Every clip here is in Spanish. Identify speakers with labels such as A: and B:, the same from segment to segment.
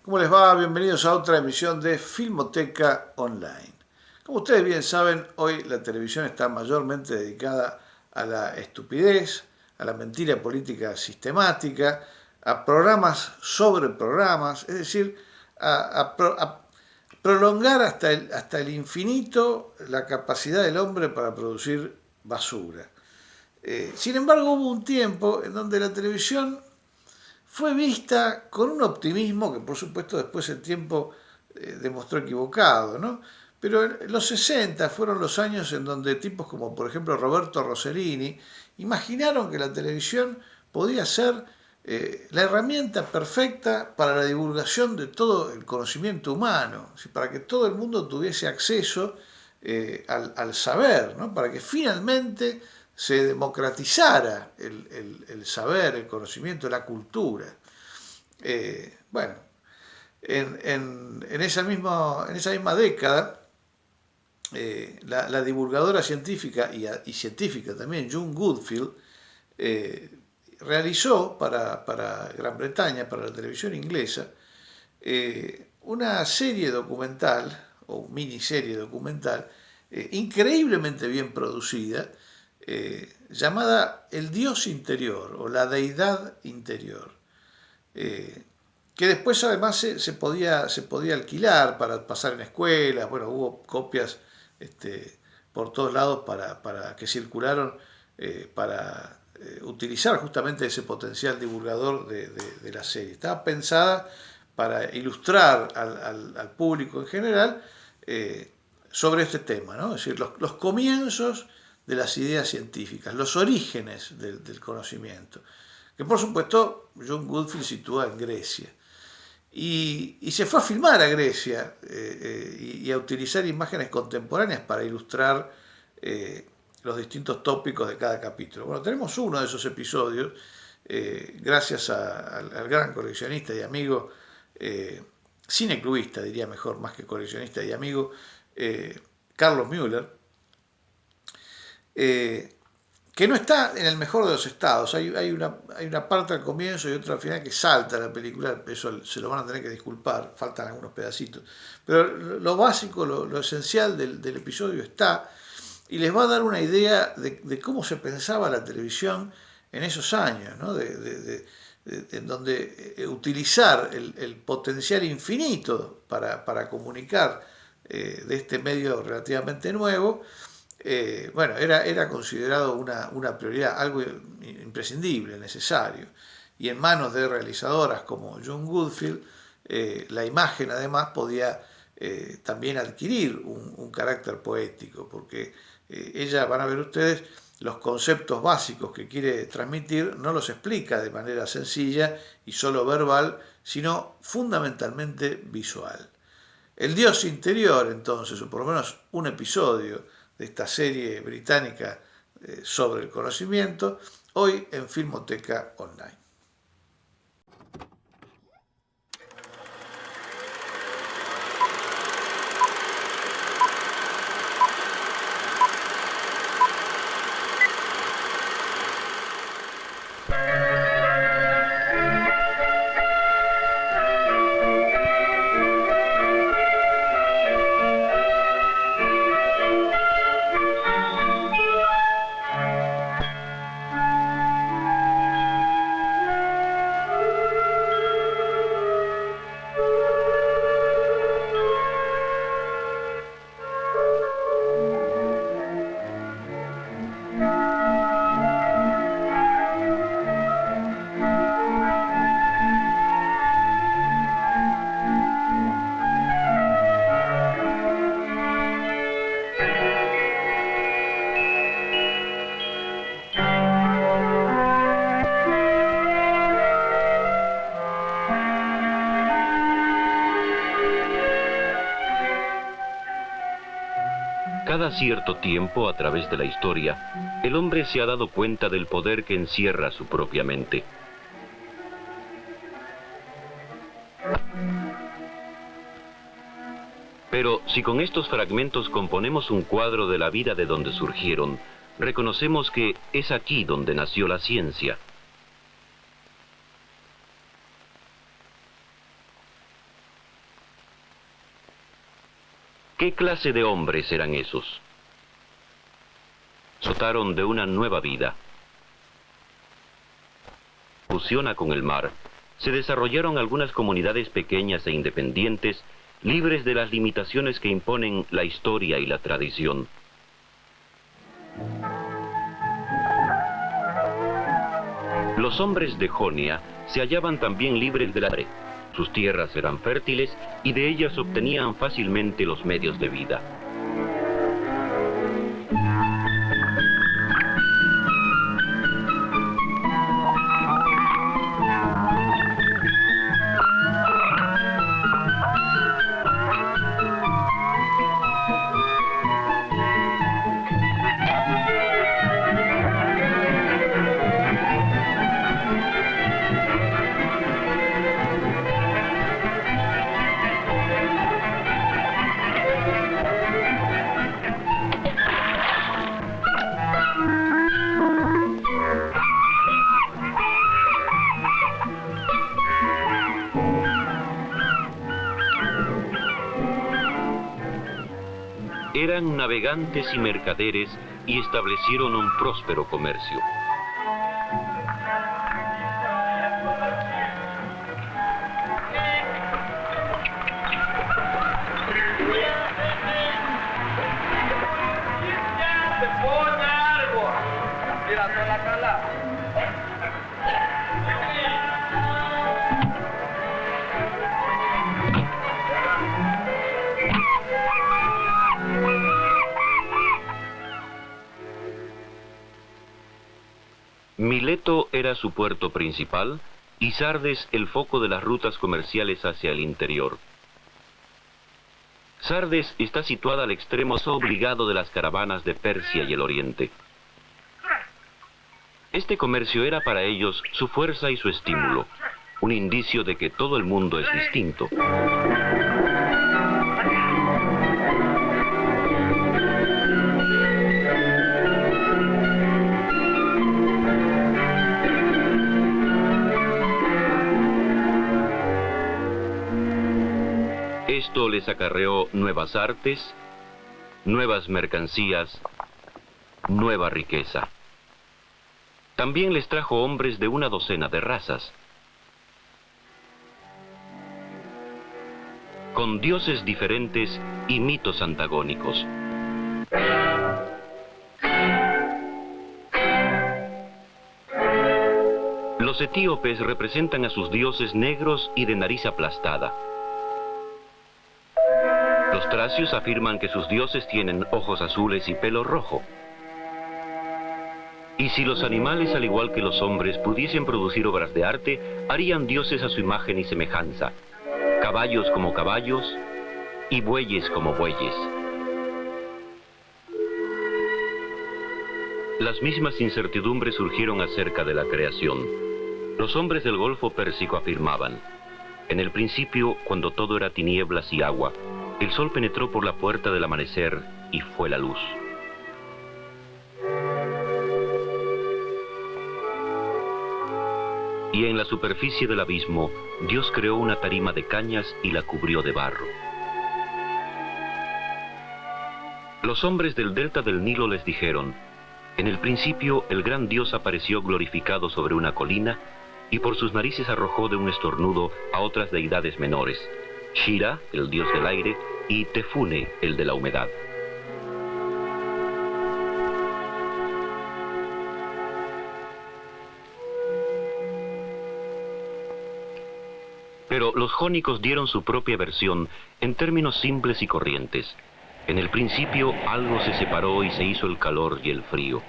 A: ¿Cómo les va? Bienvenidos a otra emisión de Filmoteca Online. Como ustedes bien saben, hoy la televisión está mayormente dedicada a la estupidez, a la mentira política sistemática, a programas sobre programas, es decir, a prolongar hasta el infinito la capacidad del hombre para producir basura. Sin embargo, hubo un tiempo en donde la televisión fue vista con un optimismo que por supuesto después el tiempo demostró equivocado, ¿no? Pero los 60 fueron los años en donde tipos como por ejemplo Roberto Rossellini imaginaron que la televisión podía ser la herramienta perfecta para la divulgación de todo el conocimiento humano, para que todo el mundo tuviese acceso al saber, ¿no? Para que finalmente se democratizara el saber, el conocimiento, la cultura. Bueno, en esa misma década, la divulgadora científica y científica también, June Goodfield, realizó para Gran Bretaña, para la televisión inglesa, una serie documental, o miniserie documental, increíblemente bien producida, llamada El Dios Interior o la Deidad Interior, que después además se podía alquilar para pasar en escuelas. Bueno, hubo copias por todos lados para que circularon para utilizar justamente ese potencial divulgador de la serie. Estaba pensada para ilustrar al público en general sobre este tema, ¿no? Es decir, los comienzos de las ideas científicas, los orígenes del conocimiento, que por supuesto John Goodfield sitúa en Grecia. Y se fue a filmar a Grecia y a utilizar imágenes contemporáneas para ilustrar los distintos tópicos de cada capítulo. Bueno, tenemos uno de esos episodios, gracias al gran coleccionista y amigo, cineclubista diría mejor, más que coleccionista y amigo, Carlos Müller, que no está en el mejor de los estados. Hay una parte al comienzo y otra al final que salta la película, eso se lo van a tener que disculpar, faltan algunos pedacitos. Pero lo básico, lo esencial del episodio está, y les va a dar una idea de cómo se pensaba la televisión en esos años, ¿no? En donde utilizar el potencial infinito para comunicar de este medio relativamente nuevo, bueno, era considerado una prioridad, algo imprescindible, necesario. Y en manos de realizadoras como John Goodfield, la imagen además podía también adquirir un carácter poético, porque ella, van a ver ustedes, los conceptos básicos que quiere transmitir no los explica de manera sencilla y solo verbal, sino fundamentalmente visual. El Dios Interior, entonces, o por lo menos un episodio de esta serie británica sobre el conocimiento, hoy en Filmoteca Online.
B: Cada cierto tiempo, a través de la historia, el hombre se ha dado cuenta del poder que encierra su propia mente. Pero si con estos fragmentos componemos un cuadro de la vida de donde surgieron, reconocemos que es aquí donde nació la ciencia. ¿Qué clase de hombres eran esos? Dotaron de una nueva vida. Fusiona con el mar, se desarrollaron algunas comunidades pequeñas e independientes, libres de las limitaciones que imponen la historia y la tradición. Los hombres de Jonia se hallaban también libres de la hambre. Sus tierras eran fértiles y de ellas obtenían fácilmente los medios de vida. Eran navegantes y mercaderes y establecieron un próspero comercio. Mileto era su puerto principal y Sardes el foco de las rutas comerciales hacia el interior. Sardes está situada al extremo obligado de las caravanas de Persia y el Oriente. Este comercio era para ellos su fuerza y su estímulo, un indicio de que todo el mundo es distinto. Esto les acarreó nuevas artes, nuevas mercancías, nueva riqueza. También les trajo hombres de una docena de razas, con dioses diferentes y mitos antagónicos. Los etíopes representan a sus dioses negros y de nariz aplastada. Los tracios afirman que sus dioses tienen ojos azules y pelo rojo. Y si los animales, al igual que los hombres, pudiesen producir obras de arte, harían dioses a su imagen y semejanza, caballos como caballos y bueyes como bueyes. Las mismas incertidumbres surgieron acerca de la creación. Los hombres del Golfo Pérsico afirmaban: en el principio, cuando todo era tinieblas y agua, el sol penetró por la puerta del amanecer y fue la luz. Y en la superficie del abismo, Dios creó una tarima de cañas y la cubrió de barro. Los hombres del delta del Nilo les dijeron: en el principio el gran Dios apareció glorificado sobre una colina y por sus narices arrojó de un estornudo a otras deidades menores, Shira, el dios del aire, y Tefune, el de la humedad. Pero los jónicos dieron su propia versión en términos simples y corrientes. En el principio algo se separó y se hizo el calor y el frío.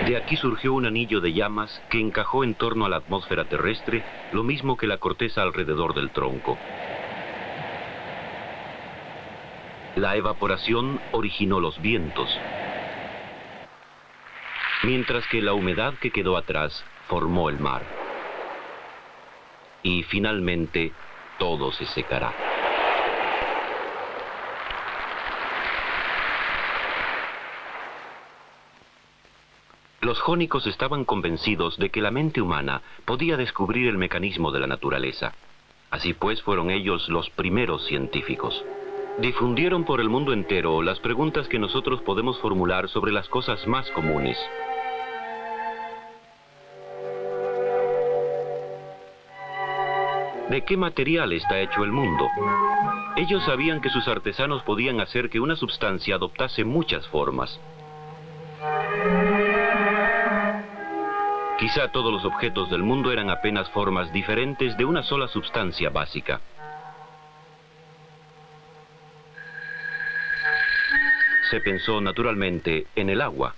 B: De aquí surgió un anillo de llamas que encajó en torno a la atmósfera terrestre, lo mismo que la corteza alrededor del tronco. La evaporación originó los vientos, mientras que la humedad que quedó atrás formó el mar. Y finalmente todo se secará. Los jónicos estaban convencidos de que la mente humana podía descubrir el mecanismo de la naturaleza. Así pues, fueron ellos los primeros científicos. Difundieron por el mundo entero las preguntas que nosotros podemos formular sobre las cosas más comunes. ¿De qué material está hecho el mundo? Ellos sabían que sus artesanos podían hacer que una sustancia adoptase muchas formas. Quizá todos los objetos del mundo eran apenas formas diferentes de una sola sustancia básica. Se pensó naturalmente en el agua.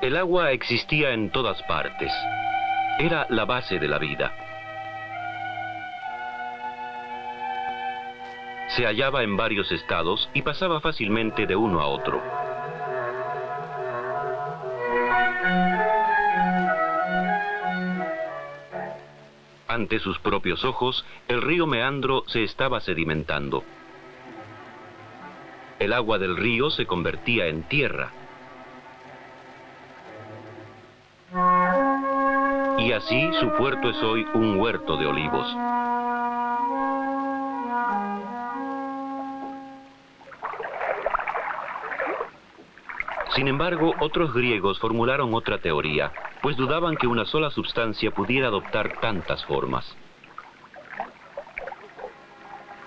B: El agua existía en todas partes. Era la base de la vida. Se hallaba en varios estados y pasaba fácilmente de uno a otro. Ante sus propios ojos, el río Meandro se estaba sedimentando. El agua del río se convertía en tierra. Y así su puerto es hoy un huerto de olivos. Sin embargo, otros griegos formularon otra teoría, pues dudaban que una sola sustancia pudiera adoptar tantas formas.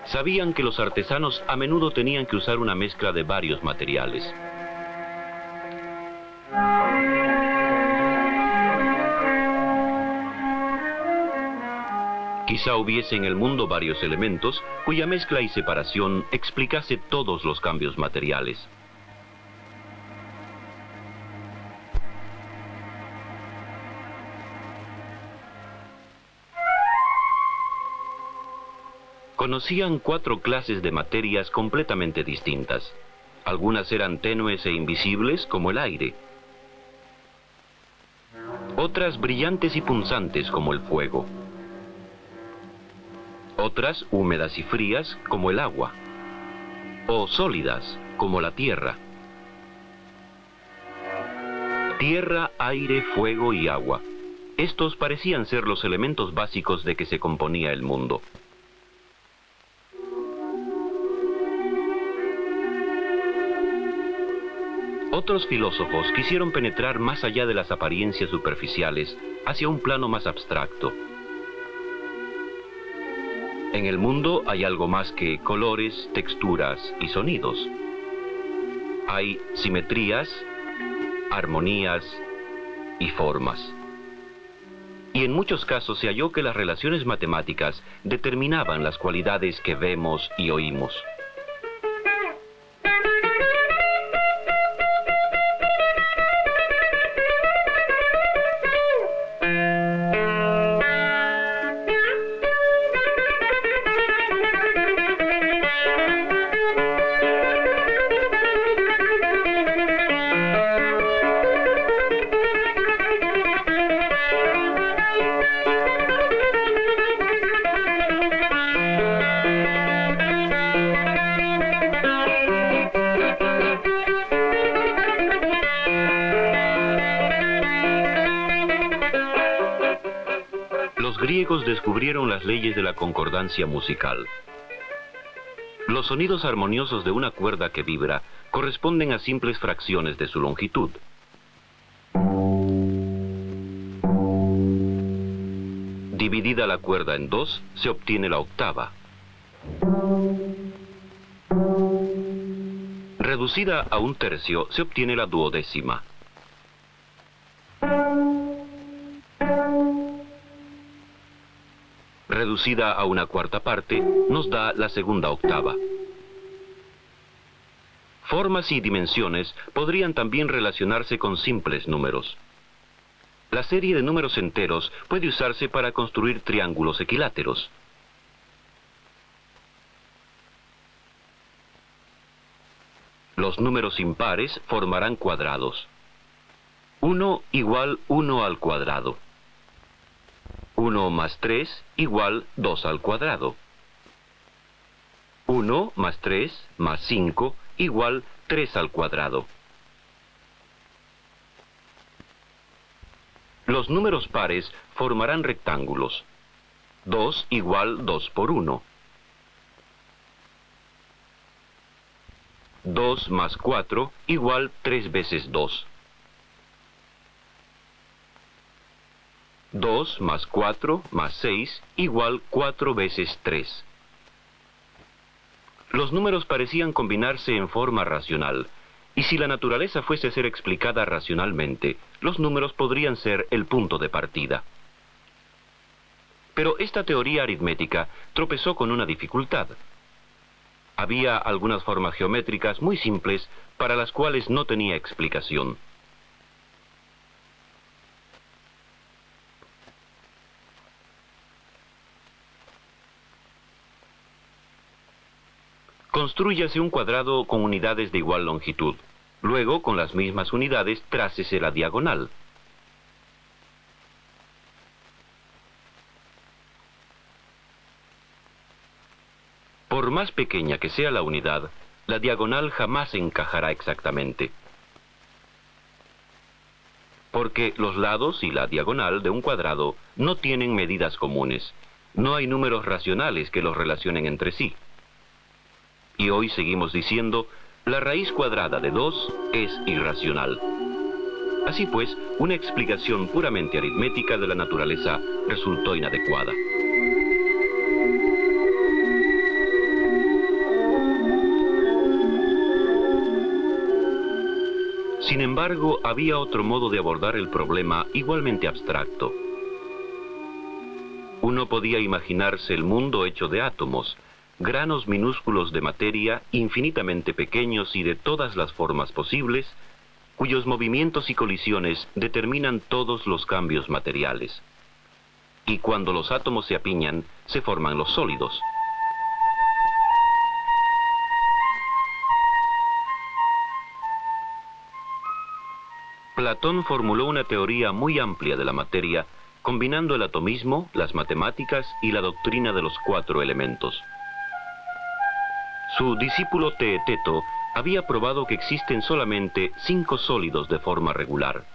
B: Sabían que los artesanos a menudo tenían que usar una mezcla de varios materiales. Quizá hubiese en el mundo varios elementos cuya mezcla y separación explicase todos los cambios materiales. Conocían 4 clases de materias completamente distintas. Algunas eran tenues e invisibles, como el aire. Otras brillantes y punzantes, como el fuego. Otras húmedas y frías, como el agua. O sólidas, como la tierra. Tierra, aire, fuego y agua. Estos parecían ser los elementos básicos de que se componía el mundo. Otros filósofos quisieron penetrar más allá de las apariencias superficiales, hacia un plano más abstracto. En el mundo hay algo más que colores, texturas y sonidos. Hay simetrías, armonías y formas. Y en muchos casos se halló que las relaciones matemáticas determinaban las cualidades que vemos y oímos. Los griegos descubrieron las leyes de la concordancia musical. Los sonidos armoniosos de una cuerda que vibra corresponden a simples fracciones de su longitud. Dividida la cuerda en 2, se obtiene la octava. Reducida a 1/3, se obtiene la duodécima. Reducida a 1/4 parte, nos da la segunda octava. Formas y dimensiones podrían también relacionarse con simples números. La serie de números enteros puede usarse para construir triángulos equiláteros. Los números impares formarán cuadrados. 1 = 1 al cuadrado. 1 más 3 igual 2 al cuadrado. 1 más 3 más 5 igual 3 al cuadrado. Los números pares formarán rectángulos. 2 igual 2 por 1. 2 más 4 igual 3 veces 2. 2 más 4 más 6 igual 4 veces 3. Los números parecían combinarse en forma racional, y si la naturaleza fuese a ser explicada racionalmente, los números podrían ser el punto de partida. Pero esta teoría aritmética tropezó con una dificultad. Había algunas formas geométricas muy simples para las cuales no tenía explicación. Constrúyase un cuadrado con unidades de igual longitud. Luego, con las mismas unidades, trácese la diagonal. Por más pequeña que sea la unidad, la diagonal jamás encajará exactamente. Porque los lados y la diagonal de un cuadrado no tienen medidas comunes. No hay números racionales que los relacionen entre sí. Y hoy seguimos diciendo, la raíz cuadrada de 2 es irracional. Así pues, una explicación puramente aritmética de la naturaleza resultó inadecuada. Sin embargo, había otro modo de abordar el problema igualmente abstracto. Uno podía imaginarse el mundo hecho de átomos, granos minúsculos de materia infinitamente pequeños y de todas las formas posibles, cuyos movimientos y colisiones determinan todos los cambios materiales. Y cuando los átomos se apiñan, se forman los sólidos. Platón formuló una teoría muy amplia de la materia, combinando el atomismo, las matemáticas y la doctrina de los 4 elementos. Su discípulo Teeteto había probado que existen solamente 5 sólidos de forma regular.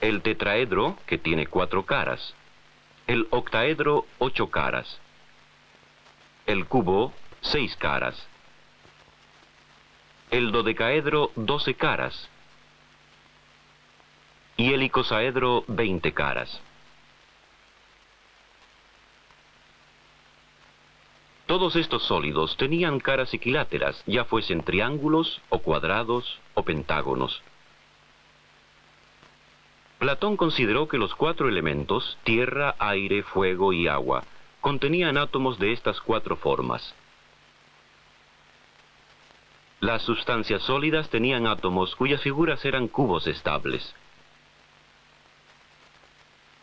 B: El tetraedro, que tiene 4 caras. El octaedro, 8 caras. El cubo, 6 caras. El dodecaedro, 12 caras. Y el icosaedro, 20 caras. Todos estos sólidos tenían caras equiláteras, ya fuesen triángulos, o cuadrados, o pentágonos. Platón consideró que los 4 elementos, tierra, aire, fuego y agua, contenían átomos de estas 4 formas. Las sustancias sólidas tenían átomos cuyas figuras eran cubos estables.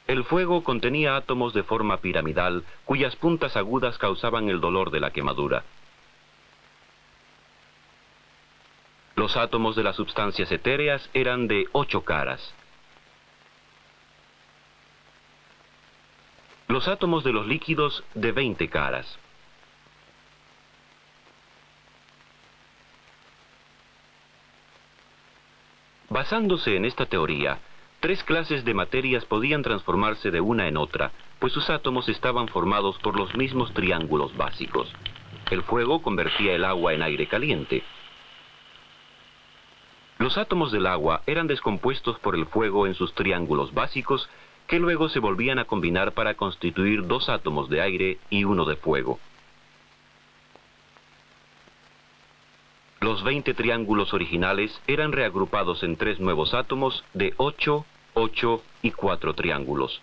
B: El fuego contenía átomos de forma piramidal, cuyas puntas agudas causaban el dolor de la quemadura. Los átomos de las sustancias etéreas eran de 8 caras. Los átomos de los líquidos de 20 caras. Basándose en esta teoría, 3 clases de materias podían transformarse de una en otra, pues sus átomos estaban formados por los mismos triángulos básicos. El fuego convertía el agua en aire caliente. Los átomos del agua eran descompuestos por el fuego en sus triángulos básicos, que luego se volvían a combinar para constituir 2 átomos de aire y 1 de fuego. Los 20 triángulos originales eran reagrupados en 3 nuevos átomos de 8, 8 y 4 triángulos.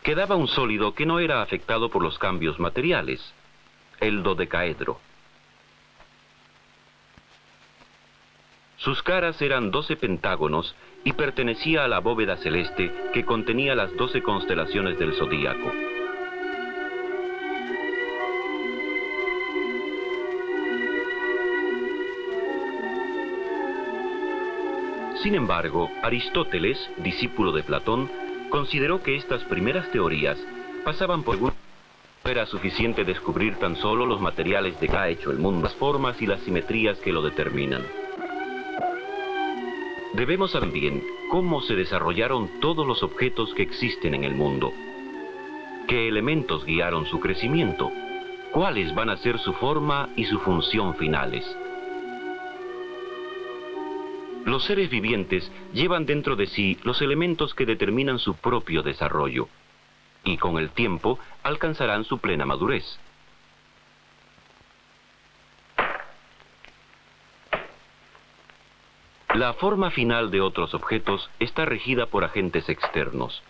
B: Quedaba un sólido que no era afectado por los cambios materiales, el dodecaedro. Sus caras eran 12 pentágonos y pertenecía a la bóveda celeste que contenía las 12 constelaciones del zodíaco. Sin embargo, Aristóteles, discípulo de Platón, consideró que estas primeras teorías pasaban por... No era suficiente descubrir tan solo los materiales de que ha hecho el mundo, las formas y las simetrías que lo determinan. Debemos saber bien cómo se desarrollaron todos los objetos que existen en el mundo, qué elementos guiaron su crecimiento, cuáles van a ser su forma y su función finales. Los seres vivientes llevan dentro de sí los elementos que determinan su propio desarrollo, y con el tiempo alcanzarán su plena madurez. La forma final de otros objetos está regida por agentes externos.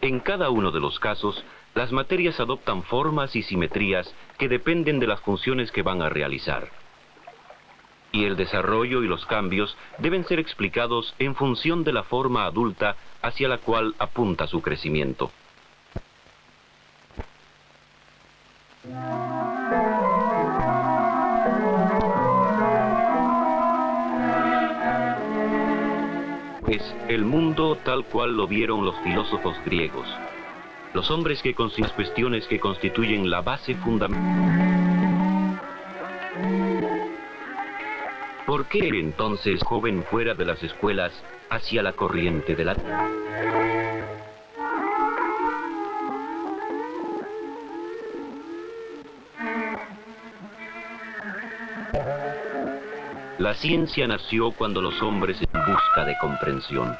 B: En cada uno de los casos, las materias adoptan formas y simetrías que dependen de las funciones que van a realizar. Y el desarrollo y los cambios deben ser explicados en función de la forma adulta hacia la cual apunta su crecimiento. Es el mundo tal cual lo vieron los filósofos griegos, los hombres que consideran las cuestiones que constituyen la base fundamental. ¿Por qué entonces joven fuera de las escuelas hacia la corriente de la... La ciencia nació cuando los hombres en busca de comprensión.